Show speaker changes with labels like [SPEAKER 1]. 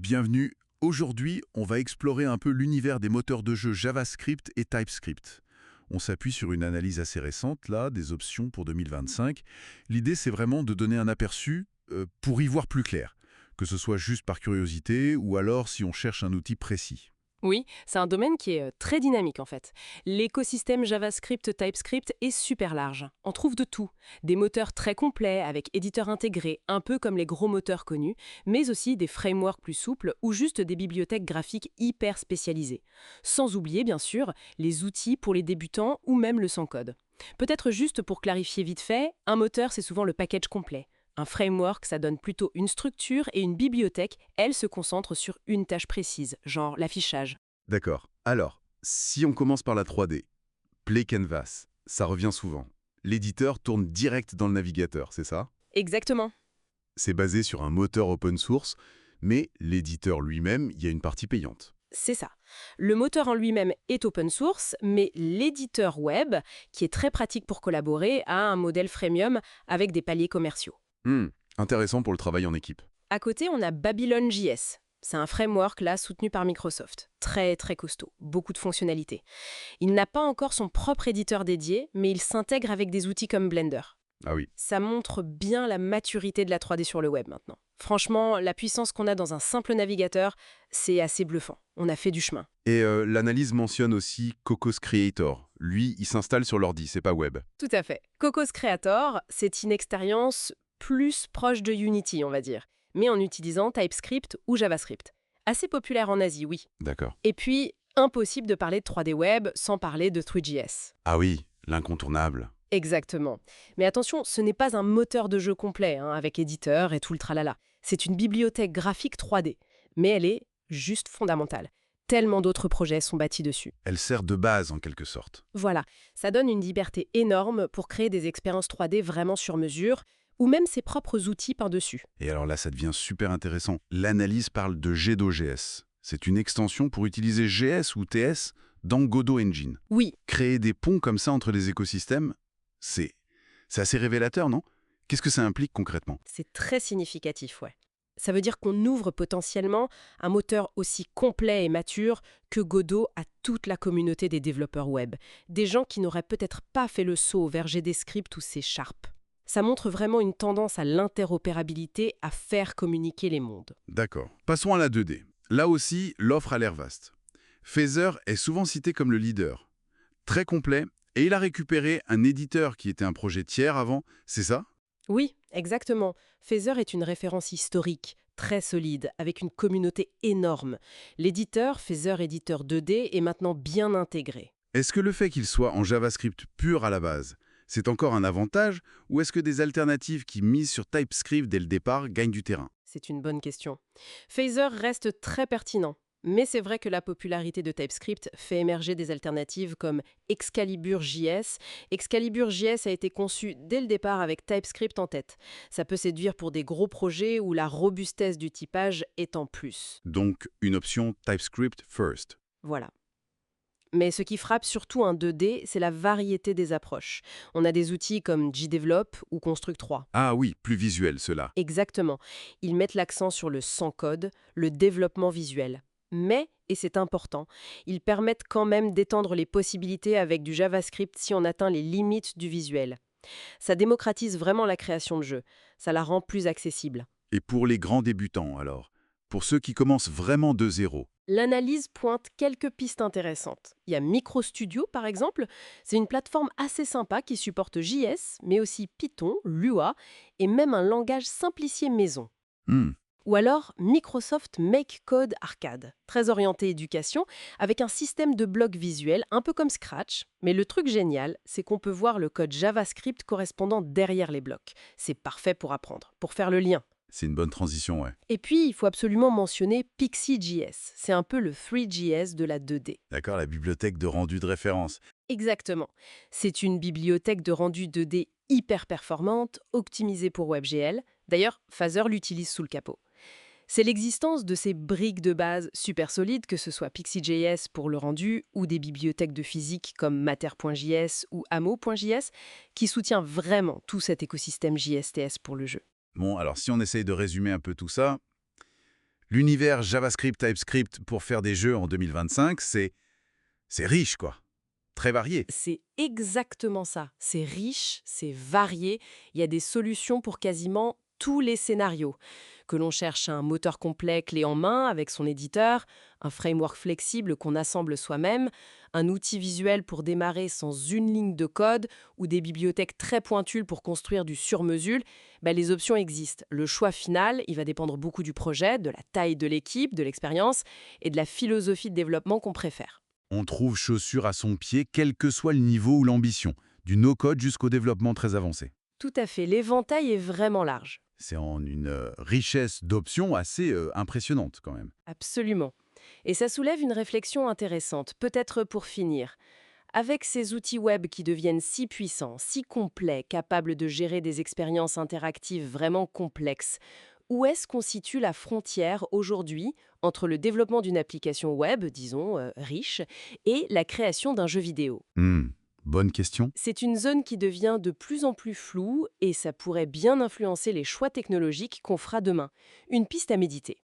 [SPEAKER 1] Bienvenue. Aujourd'hui, on va explorer un peu l'univers des moteurs de jeu JavaScript et TypeScript. On s'appuie sur une analyse assez récente, là, des options pour 2025. L'idée, c'est vraiment de donner un aperçu pour y voir plus clair, que ce soit juste par curiosité ou alors si on cherche un outil précis.
[SPEAKER 2] Oui, c'est un domaine qui est très dynamique en fait. L'écosystème JavaScript TypeScript est super large. On trouve de tout. Des moteurs très complets avec éditeurs intégrés, un peu comme les gros moteurs connus, mais aussi des frameworks plus souples ou juste des bibliothèques graphiques hyper spécialisées. Sans oublier bien sûr les outils pour les débutants ou même le sans-code. Peut-être juste pour clarifier vite fait, un moteur c'est souvent le package complet. Un framework, ça donne plutôt une structure et une bibliothèque, elle se concentre sur une tâche précise, genre l'affichage.
[SPEAKER 1] D'accord. Alors, si on commence par la 3D, Play Canvas, ça revient souvent. L'éditeur tourne direct dans le navigateur, c'est ça?
[SPEAKER 2] Exactement,
[SPEAKER 1] C'est basé sur un moteur open source, mais l'éditeur lui-même, il y a une partie payante.
[SPEAKER 2] c'est ça. Le moteur en lui-même est open source, mais l'éditeur web, qui est très pratique pour collaborer, a un modèle freemium avec des paliers commerciaux.
[SPEAKER 1] Hmm, intéressant pour le travail en équipe.
[SPEAKER 2] À côté, on a Babylon.js. C'est un framework là soutenu par Microsoft. Très très costaud, beaucoup de fonctionnalités. Il n'a pas encore son propre éditeur dédié, mais il s'intègre avec des outils comme Blender.
[SPEAKER 1] Ah oui.
[SPEAKER 2] Ça montre bien la maturité de la 3D sur le web maintenant. Franchement, la puissance qu'on a dans un simple navigateur, c'est assez bluffant. On a fait du chemin.
[SPEAKER 1] Et l'analyse mentionne aussi Cocos Creator. Lui, il s'installe sur l'ordi, c'est pas web.
[SPEAKER 2] Tout à fait. Cocos Creator, c'est une expérience plus proche de Unity, on va dire, mais en utilisant TypeScript ou JavaScript. Assez populaire en Asie, oui.
[SPEAKER 1] D'accord.
[SPEAKER 2] Et puis, impossible de parler de 3D Web sans parler de 3JS.
[SPEAKER 1] Ah oui, l'incontournable.
[SPEAKER 2] Exactement. Mais attention, ce n'est pas un moteur de jeu complet, avec éditeur et tout le tralala. C'est une bibliothèque graphique 3D, mais elle est juste fondamentale. Tellement d'autres projets sont bâtis dessus.
[SPEAKER 1] Elle sert de base en quelque sorte.
[SPEAKER 2] Voilà, ça donne une liberté énorme pour créer des expériences 3D vraiment sur mesure, ou même ses propres outils par-dessus.
[SPEAKER 1] Et alors là, ça devient super intéressant. L'analyse parle de Godot.js. C'est une extension pour utiliser GS ou TS dans Godot Engine.
[SPEAKER 2] Oui,
[SPEAKER 1] Créer des ponts comme ça entre les écosystèmes, c'est assez révélateur, non? Qu'est-ce que ça implique concrètement?
[SPEAKER 2] c'est très significatif, ouais. Ça veut dire qu'on ouvre potentiellement un moteur aussi complet et mature que Godot à toute la communauté des développeurs web. Des gens qui n'auraient peut-être pas fait le saut vers GDScript ou C#. Ça montre vraiment une tendance à l'interopérabilité, à faire communiquer les mondes.
[SPEAKER 1] D'accord. Passons à la 2D. Là aussi, l'offre a l'air vaste. Phaser est souvent cité comme le leader. Très complet, et il a récupéré un éditeur qui était un projet tiers avant, c'est ça?
[SPEAKER 2] Oui, exactement. Phaser est une référence historique, très solide, avec une communauté énorme. L'éditeur, Phaser Éditeur 2D, est maintenant bien intégré.
[SPEAKER 1] Est-ce que le fait qu'il soit en JavaScript pur à la base, c'est encore un avantage, ou est-ce que des alternatives qui misent sur TypeScript dès le départ gagnent du terrain?
[SPEAKER 2] C'est une bonne question. Phaser reste très pertinent, mais c'est vrai que la popularité de TypeScript fait émerger des alternatives comme Excalibur.js. Excalibur.js a été conçu dès le départ avec TypeScript en tête. Ça peut séduire pour des gros projets où la robustesse du typage est en plus.
[SPEAKER 1] Donc, une option TypeScript first.
[SPEAKER 2] Voilà. Mais ce qui frappe surtout un 2D, c'est la variété des approches. On a des outils comme JDevelop ou Construct 3.
[SPEAKER 1] Ah oui, plus visuel cela.
[SPEAKER 2] Exactement. Ils mettent l'accent sur le sans-code, le développement visuel. Mais, et c'est important, ils permettent quand même d'étendre les possibilités avec du JavaScript si on atteint les limites du visuel. Ça démocratise vraiment la création de jeux. Ça la rend plus accessible.
[SPEAKER 1] Et pour les grands débutants, alors? Pour ceux qui commencent vraiment de zéro?
[SPEAKER 2] L'analyse pointe quelques pistes intéressantes. Il y a MicroStudio, par exemple. C'est une plateforme assez sympa qui supporte JS, mais aussi Python, Lua et même un langage simplifié maison.
[SPEAKER 1] Hmm.
[SPEAKER 2] Ou alors Microsoft Make Code Arcade, très orienté éducation, avec un système de blocs visuels un peu comme Scratch. Mais le truc génial, c'est qu'on peut voir le code JavaScript correspondant derrière les blocs. C'est parfait pour apprendre, pour faire le lien.
[SPEAKER 1] C'est une bonne transition, ouais.
[SPEAKER 2] Et puis, il faut absolument mentionner Pixie.js. C'est un peu le 3JS de la 2D.
[SPEAKER 1] D'accord, la bibliothèque de rendu de référence.
[SPEAKER 2] Exactement. C'est une bibliothèque de rendu 2D hyper performante, optimisée pour WebGL. D'ailleurs, Phaser l'utilise sous le capot. C'est l'existence de ces briques de base super solides, que ce soit Pixie.js pour le rendu ou des bibliothèques de physique comme Matter.js ou Amo.js, qui soutient vraiment tout cet écosystème JSTS pour le jeu.
[SPEAKER 1] Bon, alors si on essaye de résumer un peu tout ça, L'univers JavaScript, TypeScript pour faire des jeux en 2025, c'est riche, quoi. Très varié.
[SPEAKER 2] C'est exactement ça. C'est riche, c'est varié. Il y a des solutions pour quasiment tous les scénarios. Que l'on cherche un moteur complet clé en main avec son éditeur, un framework flexible qu'on assemble soi-même, un outil visuel pour démarrer sans une ligne de code ou des bibliothèques très pointues pour construire du sur-mesure, les options existent. Le choix final, il va dépendre beaucoup du projet, de la taille de l'équipe, de l'expérience et de la philosophie de développement qu'on préfère.
[SPEAKER 1] On trouve chaussure à son pied, quel que soit le niveau ou l'ambition, du no-code jusqu'au développement très avancé.
[SPEAKER 2] Tout à fait, l'éventail est vraiment large.
[SPEAKER 1] C'est en une richesse d'options assez impressionnante quand même.
[SPEAKER 2] Absolument. Et ça soulève une réflexion intéressante, peut-être pour finir. Avec ces outils web qui deviennent si puissants, si complets, capables de gérer des expériences interactives vraiment complexes, où est-ce qu'on situe la frontière aujourd'hui entre le développement d'une application web, disons, riche, et la création d'un jeu vidéo?
[SPEAKER 1] Hmm, bonne question.
[SPEAKER 2] C'est une zone qui devient de plus en plus floue et ça pourrait bien influencer les choix technologiques qu'on fera demain. Une piste à méditer.